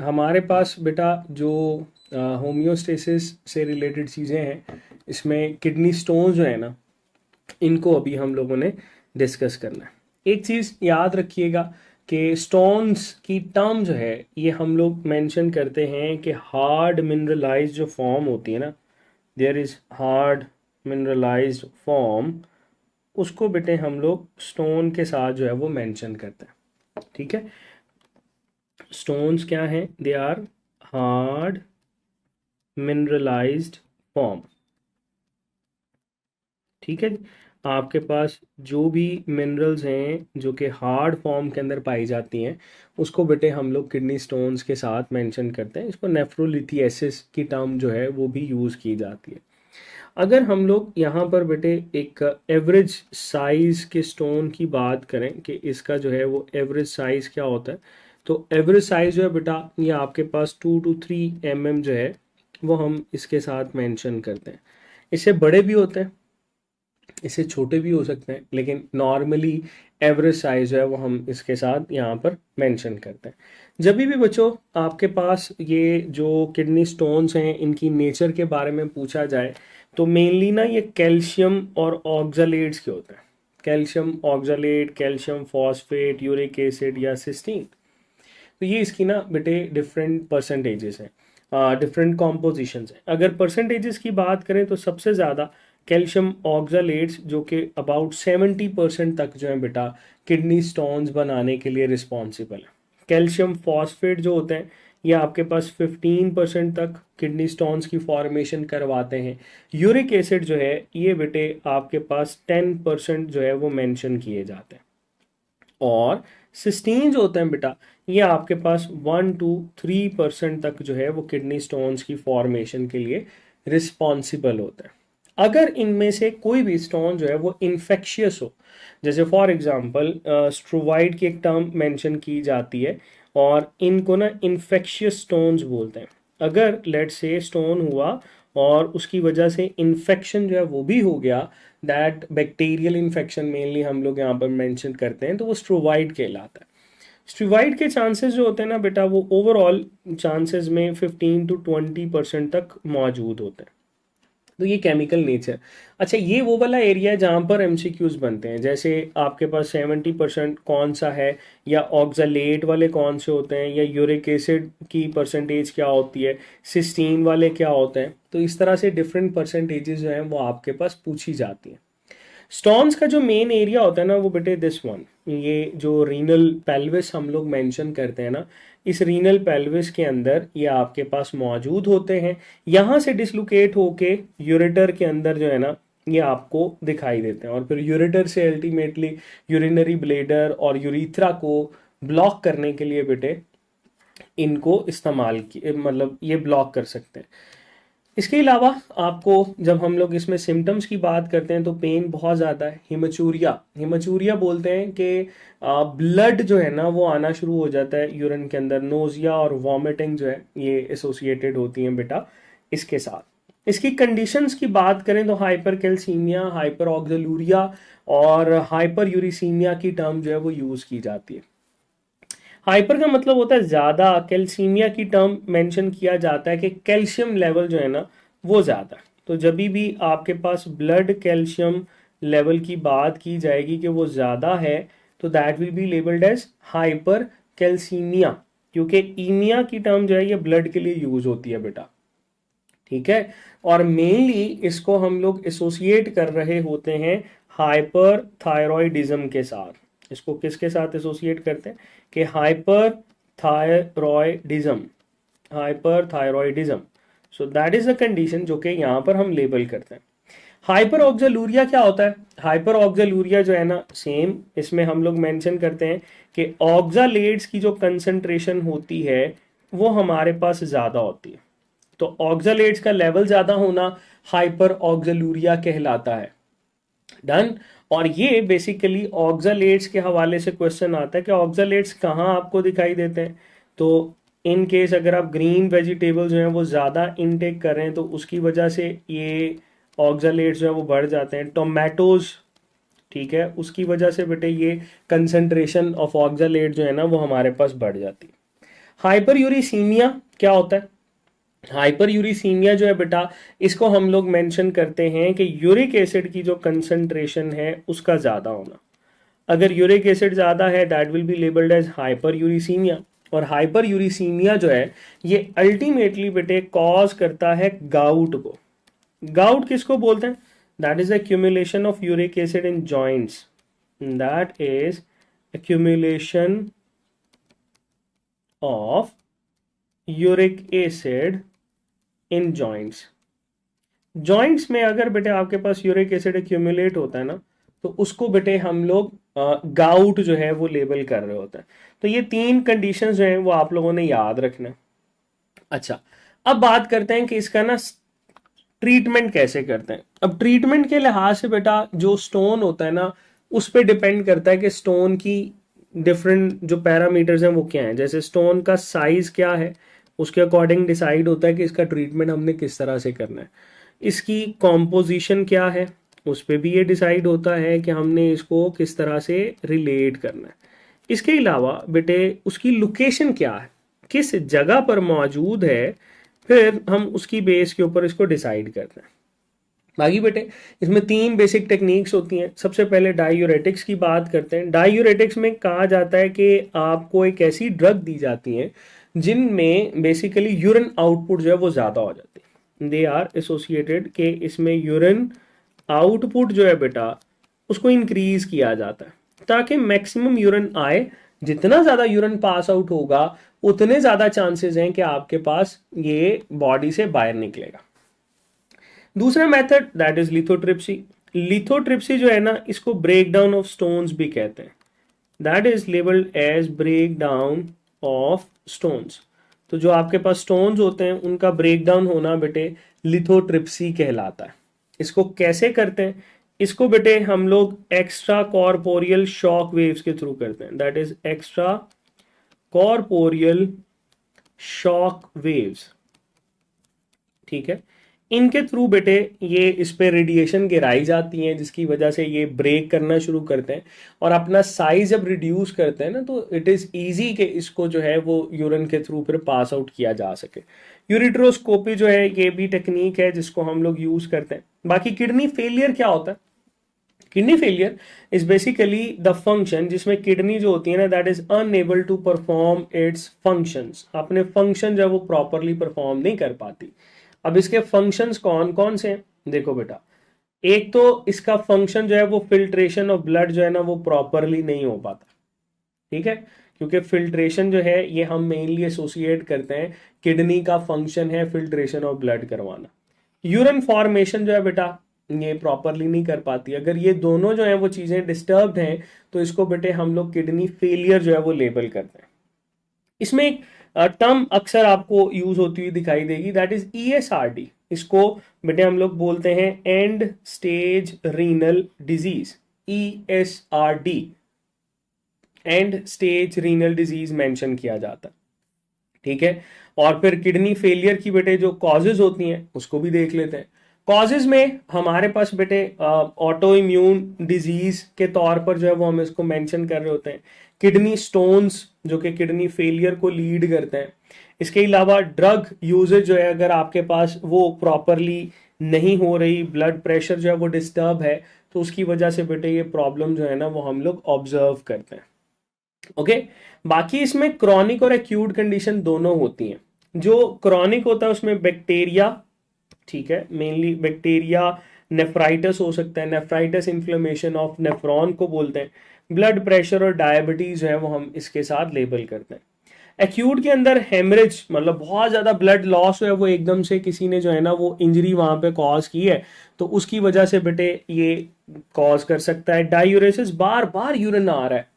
हमारे पास बेटा जो होम्योस्टेसिस से रिलेटेड चीज़ें हैं, इसमें किडनी स्टोन जो है ना, इनको अभी हम लोगों ने डिस्कस करना है। एक चीज़ याद रखिएगा कि स्टोन्स की टर्म जो है ये हम लोग मेंशन करते हैं कि हार्ड मिनरलाइज जो फॉर्म होती है ना, there is hard mineralized form, उसको बेटे हम लोग स्टोन के साथ जो है वो मेंशन करते हैं। ठीक है, स्टोन्स क्या हैं? They are hard mineralized form. ठीक है जी, आपके पास जो भी मिनरल्स हैं जो कि हार्ड फॉर्म के अंदर पाई जाती हैं, उसको बेटे हम लोग किडनी स्टोन्स के साथ मेंशन करते हैं। इसको नेफ्रोलिथियासिस की टर्म जो है वो भी यूज़ की जाती है। अगर हम लोग यहाँ पर बेटे एक एवरेज साइज के स्टोन की बात करें कि इसका जो है वो एवरेज साइज क्या होता है, तो एवरेज साइज जो है बेटा ये आपके पास 2 to 3 mm जो है वो हम इसके साथ मेंशन करते हैं। इससे बड़े भी होते हैं, इससे छोटे भी हो सकते हैं, लेकिन नॉर्मली एवरेज साइज जो है वो हम इसके साथ यहाँ पर मेंशन करते हैं। जब भी बच्चों आपके पास ये जो किडनी स्टोन्स हैं इनकी नेचर के बारे में पूछा जाए, तो मेनली ना ये कैल्शियम और ऑक्सलेट्स के होते हैं। Calcium oxalate, calcium phosphate, uric acid या सिस्टीन। तो ये इसकी ना बेटे डिफरेंट परसेंटेजेस हैं, डिफरेंट कॉम्पोजिशंस हैं। अगर परसेंटेजेस की बात करें तो सबसे ज़्यादा कैल्शियम ऑक्सलेट्स जो कि अबाउट 70% तक जो है बेटा किडनी स्टोन्स बनाने के लिए रिस्पॉन्सिबल है। कैल्शियम फॉस्फेट जो होते हैं ये आपके पास 15% तक किडनी स्टोन्स की फॉर्मेशन करवाते हैं। यूरिक एसिड जो है ये बेटे आपके पास 10% जो है वो मेंशन किए जाते हैं। और सिस्टीन जो होते हैं बेटा ये आपके पास 1 to 3% तक जो है वो किडनी स्टोन्स की फॉर्मेशन के लिए रिस्पॉन्सिबल होता है। अगर इनमें से कोई भी स्टोन जो है वो इन्फेक्शियस हो, जैसे फॉर एग्जांपल स्ट्रोवाइड की एक टर्म मेंशन की जाती है और इनको ना इन्फेक्शियस स्टोन्स बोलते हैं। अगर लेट से स्टोन हुआ और उसकी वजह से इन्फेक्शन जो है वो भी हो गया, दैट बैक्टीरियल इन्फेक्शन मेनली हम लोग यहाँ पर मेंशन करते हैं, तो वो स्ट्रोवाइड कहलाता है। स्ट्रोवाइड के चांसेस जो होते हैं ना बेटा वो ओवरऑल चांसेस में 15 to 20% तक मौजूद होते हैं। तो ये केमिकल नेचर। अच्छा, ये वो वाला एरिया है जहाँ पर एमसीक्यूज बनते हैं, जैसे आपके पास 70% कौन सा है, या ऑक्सलेट वाले कौन से होते हैं, या यूरिक एसिड की परसेंटेज क्या होती है, सिस्टीन वाले क्या होते हैं। तो इस तरह से डिफरेंट परसेंटेजेस जो हैं वो आपके पास पूछी जाती हैं। स्टोन्स का जो मेन एरिया होता है ना वो बेटे दिस वन, ये जो रीनल पेल्विस हम लोग मेंशन करते हैं ना, इस रीनल पेल्विस के अंदर ये आपके पास मौजूद होते हैं। यहाँ से डिसलोकेट होके यूरेटर के अंदर जो है ना ये आपको दिखाई देते हैं, और फिर यूरेटर से अल्टीमेटली यूरिनरी ब्लेडर और यूरिथ्रा को ब्लॉक करने के लिए बेटे इनको इस्तेमाल मतलब ये ब्लॉक कर सकते हैं। इसके अलावा आपको जब हम लोग इसमें सिम्टम्स की बात करते हैं तो पेन बहुत ज़्यादा है। हिमचूरिया, हिमचूरिया बोलते हैं कि ब्लड जो है ना वो आना शुरू हो जाता है यूरिन के अंदर। नोजिया और वॉमिटिंग जो है ये एसोसिएटेड होती हैं बेटा इसके साथ। इसकी कंडीशंस की बात करें तो हाइपर कैल्सीमिया, हाइपर ऑक्सलूरिया और हाइपर यूरिसीमिया की टर्म जो है वो यूज़ की जाती है। हाइपर का मतलब होता है ज़्यादा, कैल्सीमिया की टर्म मेंशन किया जाता है कि कैल्शियम लेवल जो है ना वो ज़्यादा है। तो जब भी आपके पास ब्लड कैल्शियम लेवल की बात की जाएगी कि वो ज़्यादा है, तो that will be labelled as hypercalcaemia, क्योंकि ईमिया की टर्म जो है ये ब्लड के लिए यूज होती है बेटा। ठीक है, और मेनली इसको हम लोग एसोसिएट कर रहे होते हैं हाइपर थायरॉयडिज्म के साथ। इसको किसके साथ एसोसिएट करते हैं कि hyper thyroidism, hyper thyroidism. So that is the condition जो कि यहाँ पर हम लेबल करते हैं। हाइपर ऑक्सलूरिया क्या होता है? हाइपर ऑक्सलूरिया जो है ना सेम इसमें हम लोग मेंशन करते हैं कि ऑक्सालेट्स की जो कंसंट्रेशन होती है वो हमारे पास ज़्यादा होती है। तो ऑक्सालेट्स का लेवल ज़्यादा होना हाइपर ऑक्सलूरिया कहलाता है। डन। और ये बेसिकली ऑक्सालेट्स के हवाले से क्वेश्चन आता है कि ऑक्सालेट्स कहाँ आपको दिखाई देते हैं। तो इन केस अगर आप ग्रीन वेजिटेबल जो हैं वो ज़्यादा इनटेक कर रहे हैं तो उसकी वजह से ये ऑक्सालेट्स जो है वो बढ़ जाते हैं। टोमेटोज, ठीक है, उसकी वजह से बेटे ये कंसंट्रेशन ऑफ ऑक्सालेट जो है ना वो हमारे पास बढ़ जाती है। हाइपर यूरिसीमिया क्या होता है? हाइपर यूरिसीमिया जो है बेटा, इसको हम लोग मेंशन करते हैं कि यूरिक एसिड की जो कंसंट्रेशन है उसका ज़्यादा होना। अगर यूरिक एसिड ज़्यादा है that will be labelled as hyperuricaemia. और हाइपर यूरिसीमिया जो है ये अल्टीमेटली बेटे कॉज करता है गाउट को। गाउट किसको बोलते हैं? That is accumulation of uric acid in joints. That is accumulation of uric acid in joints. Joints में अगर बेटे आपके पास यूरिक एसिड एक्यूमुलेट होता है ना, तो उसको बेटे हम लोग गाउट जो है वो लेबल कर रहे होते हैं। तो ये तीन कंडीशंस जो हैं वो आप लोगों ने याद रखना है। अच्छा, अब बात करते हैं कि इसका ना ट्रीटमेंट कैसे करते हैं। अब ट्रीटमेंट के लिहाज से बेटा जो स्टोन होता है ना, उस पर डिपेंड करता है कि स्टोन की डिफरेंट जो पैरामीटर्स हैं वो क्या हैं। जैसे स्टोन का साइज क्या है, उसके अकॉर्डिंग डिसाइड होता है कि इसका ट्रीटमेंट हमने किस तरह से करना है। इसकी कॉम्पोजिशन क्या है, उस पर भी ये डिसाइड होता है कि हमने इसको किस तरह से रिलेट करना है। इसके अलावा बेटे उसकी लोकेशन क्या है, किस जगह पर मौजूद है, फिर हम उसकी बेस के ऊपर इसको डिसाइड करते हैं। बाकी बेटे इसमें तीन बेसिक टेक्निक्स होती हैं। सबसे पहले डायूरेटिक्स की बात करते हैं। डायूरेटिक्स में कहा जाता है कि आपको एक ऐसी ड्रग दी जाती है जिनमें बेसिकली यूरिन आउटपुट जो है वो ज़्यादा हो जाती है। दे आर एसोसिएटेड के इसमें यूरिन आउटपुट जो है बेटा उसको इंक्रीज किया जाता है ताकि मैक्सिमम यूरिन आए। जितना ज़्यादा यूरिन पास आउट होगा उतने ज़्यादा चांसेस हैं कि आपके पास ये बॉडी से बाहर निकलेगा। दूसरा method that is lithotripsy. Lithotripsy जो है ना, इसको ब्रेक डाउन ऑफ स्टोन्स भी कहते हैं। That is labelled as break down of stones. तो जो आपके पास स्टोन्स होते हैं उनका ब्रेक डाउन होना बेटे लिथोट्रिप्सी कहलाता है। इसको कैसे करते हैं? इसको बेटे हम लोग एक्स्ट्रा कॉर्पोरियल शॉक वेव्स के थ्रू करते हैं। That is extra corporeal shock waves, ठीक है। इनके थ्रू बेटे ये इस पे रेडिएशन गिराई जाती हैं जिसकी वजह से ये ब्रेक करना शुरू करते हैं और अपना साइज जब रिड्यूस करते हैं ना, तो इट इज़ इजी कि इसको जो है वो यूरिन के थ्रू फिर पास आउट किया जा सके। यूरिट्रोस्कोपी जो है ये भी टेक्निक है जिसको हम लोग यूज़ करते हैं। बाकी किडनी फेलियर क्या होता है? Kidney failure is basically the function जिसमें किडनी जो होती है ना, that is unable to perform its functions. अपने फंक्शन जो है वो प्रॉपरली परफॉर्म नहीं कर पाती। अब इसके फंक्शंस कौन कौन से हैं? देखो बेटा, एक तो इसका फंक्शन जो है वो फिल्ट्रेशन ऑफ ब्लड जो है ना वो प्रॉपरली नहीं हो पाता, ठीक है। क्योंकि फिल्ट्रेशन जो है ये हम मेनली एसोसिएट करते हैं, किडनी का फंक्शन है फिल्ट्रेशन ऑफ ब्लड करवाना। यूरिन फॉर्मेशन जो है बेटा ये प्रॉपरली नहीं कर पाती। अगर ये दोनों जो है वो चीज़ें डिस्टर्ब्ड हैं तो इसको बेटे हम लोग किडनी फेलियर जो है वो लेबल करते हैं। इसमें एक टर्म अक्सर आपको यूज होती हुई दिखाई देगी, दैट इज ESRD। इसको बेटे हम लोग बोलते हैं and stage renal disease. ESRD and stage renal disease mention किया जाता है, ठीक है। और फिर किडनी फेलियर की बेटे जो कॉजेज होती हैं उसको भी देख लेते हैं। कॉजेज में हमारे पास बेटे ऑटो इम्यून डिजीज के तौर पर जो है वो हम इसको मेंशन कर रहे होते हैं। किडनी स्टोन्स जो कि किडनी फेलियर को लीड करते हैं। इसके अलावा ड्रग यूजेज जो है अगर आपके पास वो प्रॉपरली नहीं हो रही, ब्लड प्रेशर जो है वो डिस्टर्ब है, तो उसकी वजह से बेटे ये प्रॉब्लम जो है ना वो हम लोग ऑब्जर्व करते हैं। ओके, बाकी इसमें क्रॉनिक और एक्यूट कंडीशन दोनों होती हैं। जो क्रॉनिक होता है उसमें बैक्टीरिया, ठीक है, मेनली बैक्टीरिया, नेफ्राइटिस हो सकता है। नेफ्राइटिस इन्फ्लेमेशन ऑफ नेफ्रॉन को बोलते हैं। ब्लड प्रेशर और डायबिटीज जो है वो हम इसके साथ लेबल करते हैं। एक्यूट के अंदर हेमरेज, मतलब बहुत ज़्यादा ब्लड लॉस है, वो एकदम से किसी ने जो है ना वो इंजरी वहाँ पे कॉज की है, तो उसकी वजह से बेटे ये कॉज कर सकता है। डायूरेसिस, बार बार यूरिन आ रहा है,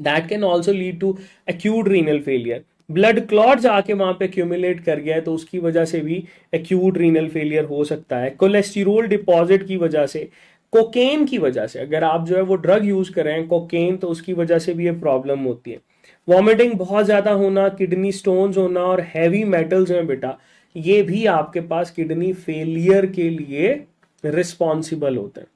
that can also lead to acute renal failure. Blood clot जाके वहां पे एक्यूमुलेट कर गया है तो उसकी वजह से भी एक्यूट रीनल फेलियर हो सकता है। कोलेस्टेरोल डिपॉजिट की वजह से, कोकेन की वजह से, अगर आप जो है वो ड्रग यूज कर रहे हैं कोकेन, तो उसकी वजह से भी ये प्रॉब्लम होती है। वॉमिटिंग बहुत ज्यादा होना, किडनी स्टोन्स होना और हैवी मेटल्स हैं बेटा, ये भी आपके पास किडनी फेलियर के लिए रिस्पॉन्सिबल होते हैं।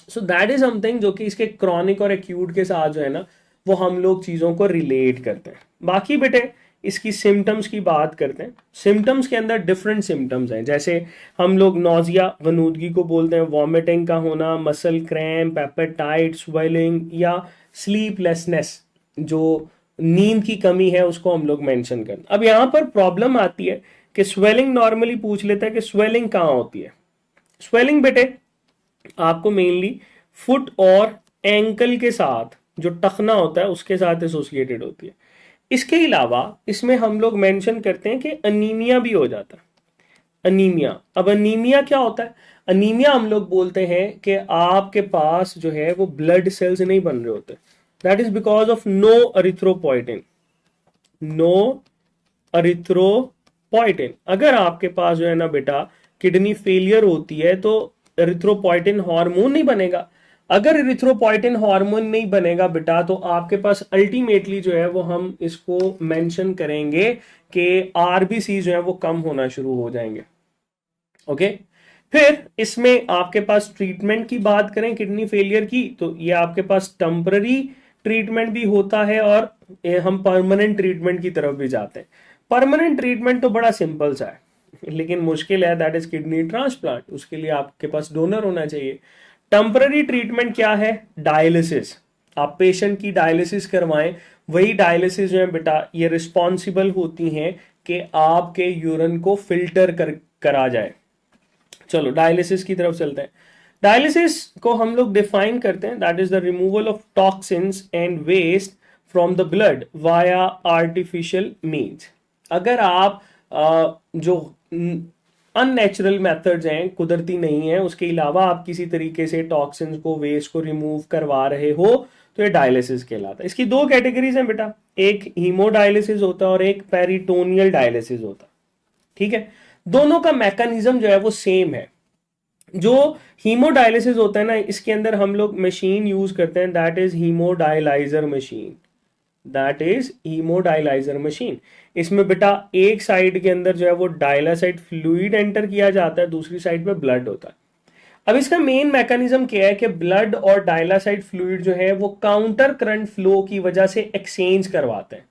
सो दैट इज समथिंग जो कि इसके क्रॉनिक और एक्यूट के साथ जो है ना वो हम लोग चीज़ों को रिलेट करते हैं। बाकी बेटे इसकी सिम्टम्स की बात करते हैं। सिम्टम्स के अंदर डिफरेंट सिम्टम्स हैं, जैसे हम लोग नौजिया गनूदगी को बोलते हैं, वॉमिटिंग का होना, मसल क्रैम्प, एपेटाइट, स्वेलिंग या स्लीपलेसनेस, जो नींद की कमी है उसको हम लोग मेंशन करते हैं। अब यहाँ पर प्रॉब्लम आती है कि स्वेलिंग नॉर्मली पूछ लेते हैं कि स्वेलिंग कहाँ होती है। स्वेलिंग बेटे आपको मेनली फुट और एंकल के साथ, जो टखना होता है उसके साथ एसोसिएटेड होती है। इसके अलावा इसमें हम लोग मेंशन करते हैं कि अनीमिया भी हो जाता है। अनीमिया, अब अनीमिया क्या होता है? अनीमिया हम लोग बोलते हैं कि आपके पास जो है वो ब्लड सेल्स नहीं बन रहे होते, that is because of no erythropoietin. No erythropoietin, अगर आपके पास जो है ना बेटा किडनी फेलियर होती है तो एरिथ्रोपोइटिन हार्मोन नहीं बनेगा। अगर एरिथ्रोपोइटिन हार्मोन नहीं बनेगा बेटा तो आपके पास अल्टीमेटली जो है वो हम इसको मेंशन करेंगे कि आरबीसी जो है वो कम होना शुरू हो जाएंगे। ओके, फिर इसमें आपके पास ट्रीटमेंट की बात करें किडनी फेलियर की, तो ये आपके पास टेम्पररी ट्रीटमेंट भी होता है और हम परमानेंट ट्रीटमेंट की तरफ भी जाते हैं। परमानेंट ट्रीटमेंट तो बड़ा सिंपल सा है लेकिन मुश्किल है, दैट इज किडनी ट्रांसप्लांट। उसके लिए आपके पास डोनर होना चाहिए। टेम्पररी ट्रीटमेंट क्या है? डायलिसिस। आप पेशेंट की डायलिसिस करवाएं, वही डायलिसिस जो है बेटा ये रिस्पॉन्सिबल होती हैं कि आपके यूरिन को फिल्टर करा जाए। चलो डायलिसिस की तरफ चलते हैं। डायलिसिस को हम लोग डिफाइन करते हैं, that is the removal of toxins and waste from the blood via artificial means. अगर आप जो अननेचुरल मेथड्स हैं, कुदरती नहीं है, उसके अलावा आप किसी तरीके से टॉक्सिन्स को, वेस्ट को रिमूव करवा रहे हो तो ये डायलिसिस कहलाता है। इसकी दो कैटेगरीज हैं बेटा, एक हीमोडायलिसिस होता है और एक पेरिटोनियल डायलिसिस होता है। ठीक है, दोनों का मैकेनिज्म जो है वो सेम है। जो हीमोडायलिसिस होता है ना, इसके अंदर हम लोग मशीन यूज करते हैं, that is hemodialyzer machine. That is hemodialyzer machine. इसमें बेटा एक साइड के अंदर जो है वो डायलासाइड फ्लूइड एंटर किया जाता है, दूसरी साइड पे ब्लड होता है। अब इसका मेन मैकेनिज्म क्या है कि ब्लड और डायलासाइड फ्लूइड जो है वो काउंटर करंट फ्लो की वजह से एक्सचेंज करवाते हैं।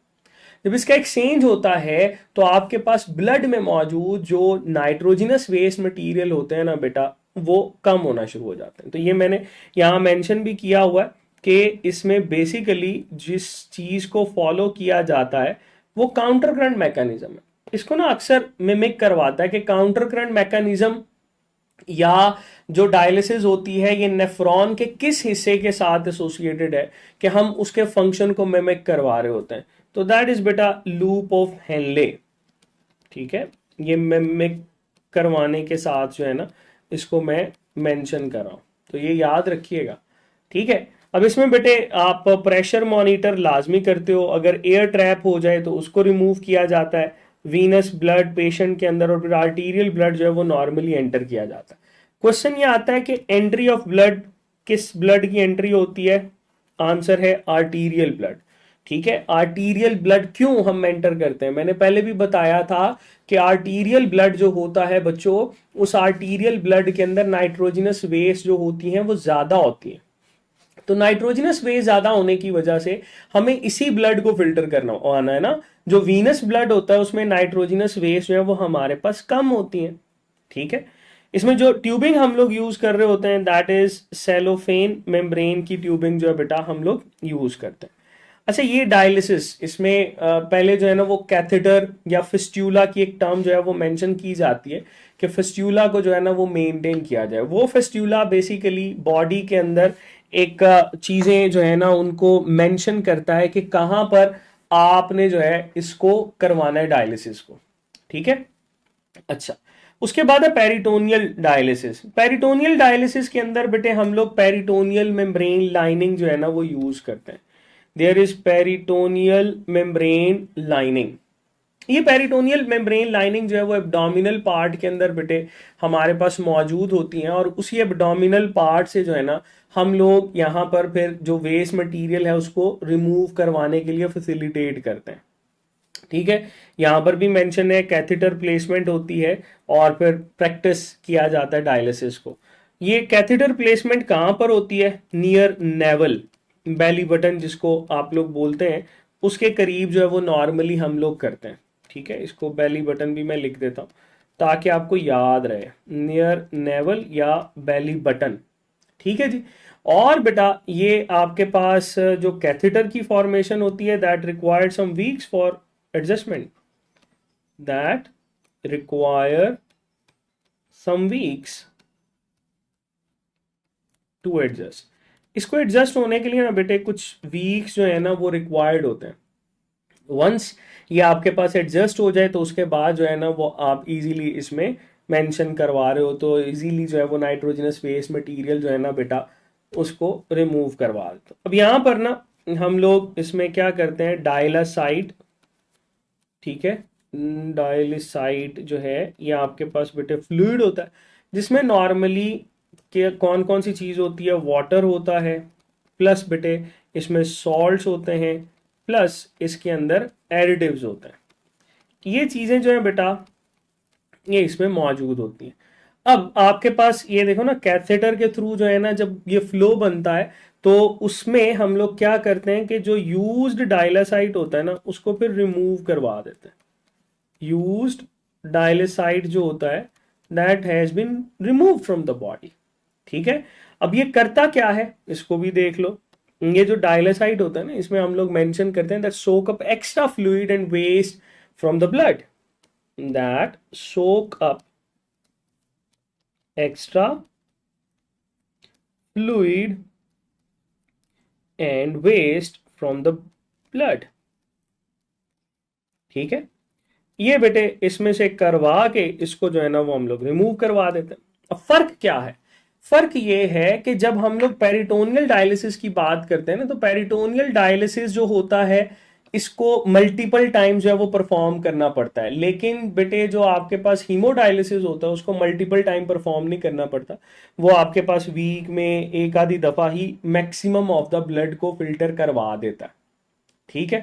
जब इसका एक्सचेंज होता है तो आपके पास ब्लड में मौजूद जो नाइट्रोजनस वेस्ट मटेरियल होते हैं ना बेटा, वो कम होना शुरू हो जाते हैं। तो ये मैंने यहाँ मेंशन भी किया हुआ है कि इसमें बेसिकली जिस चीज को फॉलो किया जाता है वो काउंटर करंट मैकेनिज्म है। इसको ना अक्सर मिमिक करवाता है कि काउंटर करंट मैकेनिज्म या जो डायलिसिस होती है ये नेफ्रॉन के किस हिस्से के साथ एसोसिएटेड है कि हम उसके फंक्शन को मिमिक करवा रहे होते हैं। तो दैट इज बेटा लूप ऑफ हेनले। ठीक है, ये मिमिक करवाने के साथ जो है ना इसको मैं मेंशन कर रहा हूं, तो ये याद रखिएगा। ठीक है, अब इसमें बेटे आप प्रेशर मॉनिटर लाजमी करते हो, अगर एयर ट्रैप हो जाए तो उसको रिमूव किया जाता है। वीनस ब्लड पेशेंट के अंदर और फिर आर्टीरियल ब्लड जो है वो नॉर्मली एंटर किया जाता है। क्वेश्चन ये आता है कि एंट्री ऑफ ब्लड, किस ब्लड की एंट्री होती है? आंसर है आर्टीरियल ब्लड। ठीक है, आर्टीरियल ब्लड क्यों हम एंटर करते हैं? मैंने पहले भी बताया था कि आर्टीरियल ब्लड जो होता है बच्चों, उस आर्टीरियल ब्लड के अंदर नाइट्रोजनस वेस्ट जो होती हैं वो ज्यादा होती है। तो नाइट्रोजनस वेस्ट ज्यादा होने की वजह से हमें इसी ब्लड को फिल्टर करना आना है ना। जो वीनस ब्लड होता है उसमें नाइट्रोजनस वेस्ट जो है वो हमारे पास कम होती है। ठीक है, इसमें जो ट्यूबिंग हम लोग यूज कर रहे होते हैं दैट इज सेलोफेन मेम्ब्रेन की ट्यूबिंग जो है बेटा हम लोग यूज करते हैं। अच्छा, ये डायलिसिस, इसमें पहले जो है ना वो कैथेटर या फिस्ट्यूला की एक टर्म जो है वो मेंशन की जाती है कि फिस्ट्यूला को जो है ना वो मेंटेन किया जाए। वो फिस्ट्यूला बेसिकली बॉडी के अंदर एक चीजें जो है ना उनको मेंशन करता है कि कहां पर आपने जो है इसको करवाना है डायलिसिस को। ठीक है, अच्छा, उसके बाद है पेरिटोनियल डायलिसिस। पेरिटोनियल डायलिसिस के अंदर बेटे हम लोग पेरिटोनियल मेम्ब्रेन लाइनिंग जो है ना वो यूज करते हैं। There is peritoneal membrane lining. ये पेरिटोनियल मेम्ब्रेन लाइनिंग जो है वो एब्डोमिनल पार्ट के अंदर बेटे हमारे पास मौजूद होती हैं और उसी एब्डोमिनल पार्ट से जो है ना हम लोग यहाँ पर फिर जो वेस्ट मटेरियल है उसको रिमूव करवाने के लिए फैसिलिटेट करते हैं। ठीक है, यहाँ पर भी मेंशन है कैथेटर प्लेसमेंट होती है और फिर प्रैक्टिस किया जाता है डायलिसिस को। ये कैथेटर प्लेसमेंट कहाँ पर होती है? नियर नेवल, बेली बटन जिसको आप लोग बोलते हैं, उसके करीब जो है वो नॉर्मली हम लोग करते हैं। ठीक है, इसको बेली बटन भी मैं लिख देता हूँ ताकि आपको याद रहे, नियर नेवल या बेली बटन। ठीक है जी। और बेटा ये आपके पास जो कैथेटर की फॉर्मेशन होती है, that required some weeks for adjustment, that require some weeks to adjust. इसको एडजस्ट होने के लिए ना बेटे कुछ वीक्स जो है ना वो रिक्वायर्ड होते हैं। वंस ये आपके पास एडजस्ट हो जाए तो उसके बाद जो है ना वो आप इजीली इसमें मेंशन करवा रहे हो तो इजीली जो है वो नाइट्रोजनस वेस्ट मटेरियल जो है ना बेटा उसको रिमूव करवा दो। अब यहाँ पर ना हम लोग इसमें क्या करते हैं, डायलासाइट। ठीक है, डायलिसाइट जो है ये आपके पास बेटे फ्लूइड होता है जिसमें नॉर्मली के कौन कौन सी चीज़ होती है, वाटर होता है, प्लस बेटे इसमें सॉल्ट्स होते हैं, प्लस इसके अंदर एडिटिव्स होते हैं। ये चीज़ें जो है बेटा ये इसमें मौजूद होती हैं। अब आपके पास ये देखो ना, कैथेटर के थ्रू जो है ना जब ये फ्लो बनता है तो उसमें हम लोग क्या करते हैं कि जो यूज्ड डायलासाइट होता है ना उसको फिर रिमूव करवा देते हैं। यूज्ड डायलासाइट जो होता है that has been remove from the body. ठीक है, अब ये करता क्या है इसको भी देख लो। ये जो डायलासाइट होता है ना इसमें हम लोग मेंशन करते हैं that soak up extra fluid and waste from the blood, that soak up extra fluid and waste from the blood। ठीक है, ये बेटे इसमें से करवा के इसको जो है ना वो हम लोग रिमूव करवा देते हैं। अब फर्क क्या है, फर्क ये है कि जब हम लोग पेरिटोनियल डायलिसिस की बात करते हैं ना तो पेरिटोनियल डायलिसिस जो होता है इसको मल्टीपल टाइम्स जो है वो परफॉर्म करना पड़ता है, लेकिन बेटे जो आपके पास हीमोडायलिसिस होता है उसको मल्टीपल टाइम परफॉर्म नहीं करना पड़ता। वो आपके पास वीक में एक आधी दफा ही मैक्सिमम ऑफ द ब्लड को फिल्टर करवा देता है। ठीक है,